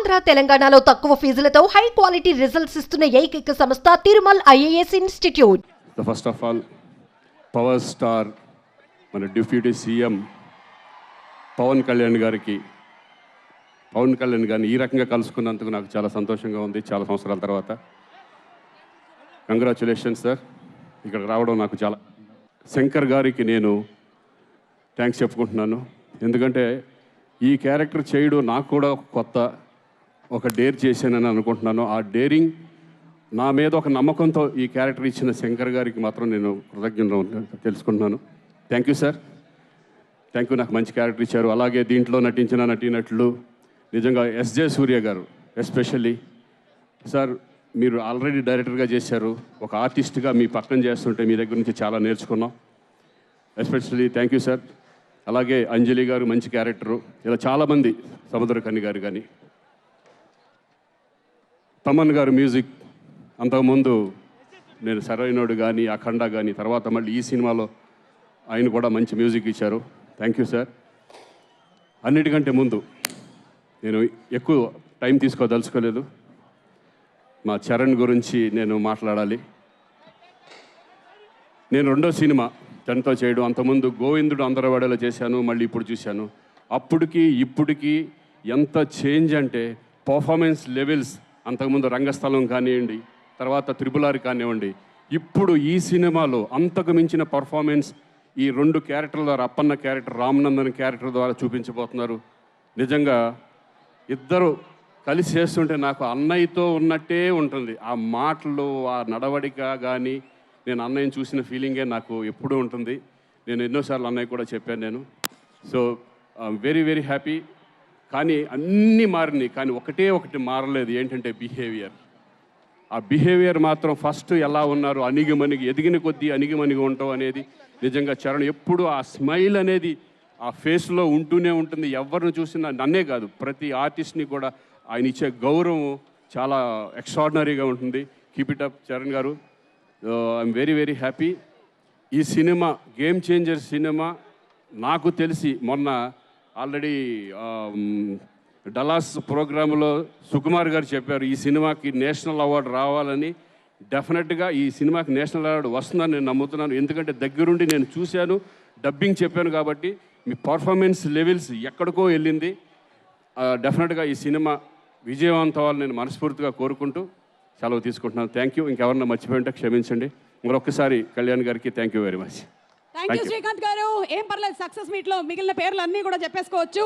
ఆంధ్ర తెలంగాణలో తక్కువ ఫీజులతో high quality results ఇస్తున్న ఏకైక సంస్థ Tirumal IAS institute. First of all power star మన డిప్యూటీ సీఎం పవన్ కళ్యాణ్ గారిని ఈ రకంగా కలుసుకున్నందుకు నాకు చాలా సంతోషంగా ఉంది. చాలా సంవత్సరాల తర్వాత కంగ్రాచులేషన్స్ సార్. ఇక్కడ రావడం నాకు చాలా. శంకర్ గారికి నేను థ్యాంక్స్ చెప్పుకుంటున్నాను. ఎందుకంటే ఈ క్యారెక్టర్ చేయడం నాకు కూడా ఒక డేర్ చేశానని అనుకుంటున్నాను. ఆ డేరింగ్ నా మీద ఒక నమ్మకంతో ఈ క్యారెక్టర్ ఇచ్చిన శంకర్ గారికి మాత్రం నేను కృతజ్ఞత తెలుసుకుంటున్నాను. Thank you sir, thank you. నాకు మంచి క్యారెక్టర్ ఇచ్చారు. అలాగే దీంట్లో నటించిన నటీనటులు నిజంగా ఎస్జే సూర్య గారు ఎస్పెషల్లీ సార్, మీరు ఆల్రెడీ డైరెక్టర్గా చేశారు. ఒక ఆర్టిస్ట్గా మీ పక్కన చేస్తుంటే మీ దగ్గర నుంచి చాలా నేర్చుకున్నాం. Especially thank you sir. అలాగే అంజలి గారు మంచి క్యారెక్టరు. ఇలా చాలామంది, సముద్రకని గారు కానీ, తమన్ గారు మ్యూజిక్. అంతకుముందు నేను సరైనోడు కానీ, అఖండ కానీ, తర్వాత మళ్ళీ ఈ సినిమాలో ఆయన కూడా మంచి మ్యూజిక్ ఇచ్చారు. Thank you sir. అన్నిటికంటే ముందు నేను ఎక్కువ టైం తీసుకోదలుచుకోలేదు. మా చరణ్ గురించి నేను మాట్లాడాలి. నేను రెండో సినిమా తనతో చేయడం, అంతకుముందు గోవిందుడు అందరవాడలో చేశాను, మళ్ళీ ఇప్పుడు చూశాను. అప్పటికి ఇప్పటికీ ఎంత చేంజ్ అంటే పర్ఫార్మెన్స్ లెవెల్స్. అంతకుముందు రంగస్థలం కానివ్వండి, తర్వాత త్రిపులారి కానివ్వండి, ఇప్పుడు ఈ సినిమాలో అంతకు మించిన పర్ఫార్మెన్స్ ఈ రెండు క్యారెక్టర్ల ద్వారా, అప్పన్న క్యారెక్టర్, రామనందన్ క్యారెక్టర్ ద్వారా చూపించబోతున్నారు. నిజంగా ఇద్దరు కలిసి చేస్తుంటే నాకు అన్నయ్యతో ఉన్నట్టే ఉంటుంది. ఆ మాటలు, ఆ నడవడిక కానీ, నేను అన్నయ్యని చూసిన ఫీలింగే నాకు ఎప్పుడూ ఉంటుంది. నేను ఎన్నోసార్లు అన్నయ్య కూడా చెప్పాను నేను. So very very happy. కానీ అన్నీ మారినాయి, కానీ ఒకటి మారలేదు. ఏంటంటే బిహేవియర్. ఆ బిహేవియర్ మాత్రం ఫస్ట్ ఎలా ఉన్నారు, అణిగిమణిగి, ఎదిగిన కొద్దీ అణిగిమణిగి ఉంటాం అనేది నిజంగా చరణ్ ఎప్పుడు ఆ స్మైల్ అనేది ఆ ఫేస్లో ఉంటూనే ఉంటుంది. ఎవరిని చూసినా, నన్నే కాదు ప్రతి ఆర్టిస్ట్ని కూడా ఆయన ఇచ్చే గౌరవం చాలా ఎక్స్ట్రాడినరీగా ఉంటుంది. కీప్ ఇట్ అప్ చరణ్ గారు. I'm very very happy. ఈ సినిమా గేమ్ చేంజర్ సినిమా. నాకు తెలిసి మొన్న ఆల్రెడీ డలాస్ ప్రోగ్రాంలో సుకుమార్ గారు చెప్పారు ఈ సినిమాకి నేషనల్ అవార్డు రావాలని. డెఫినెట్గా ఈ సినిమాకి నేషనల్ అవార్డు వస్తుందని నేను నమ్ముతున్నాను. ఎందుకంటే దగ్గరుండి నేను చూశాను, డబ్బింగ్ చెప్పాను కాబట్టి. మీ పర్ఫార్మెన్స్ లెవెల్స్ ఎక్కడికో వెళ్ళింది. డెఫినెట్గా ఈ సినిమా విజయవంతం అవ్వాలని నేను మనస్ఫూర్తిగా కోరుకుంటూ సెలవు తీసుకుంటున్నాను. Thank you. ఇంకెవరన్నా మర్చిపోయింటే క్షమించండి. మరొకసారి కళ్యాణ్ గారికి thank you very much. Thank you Srikanth గారు. ఏం పర్లేదు, సక్సెస్ మీట్లో మిగిలిన పేర్లు అన్నీ కూడా చెప్పేసుకోవచ్చు.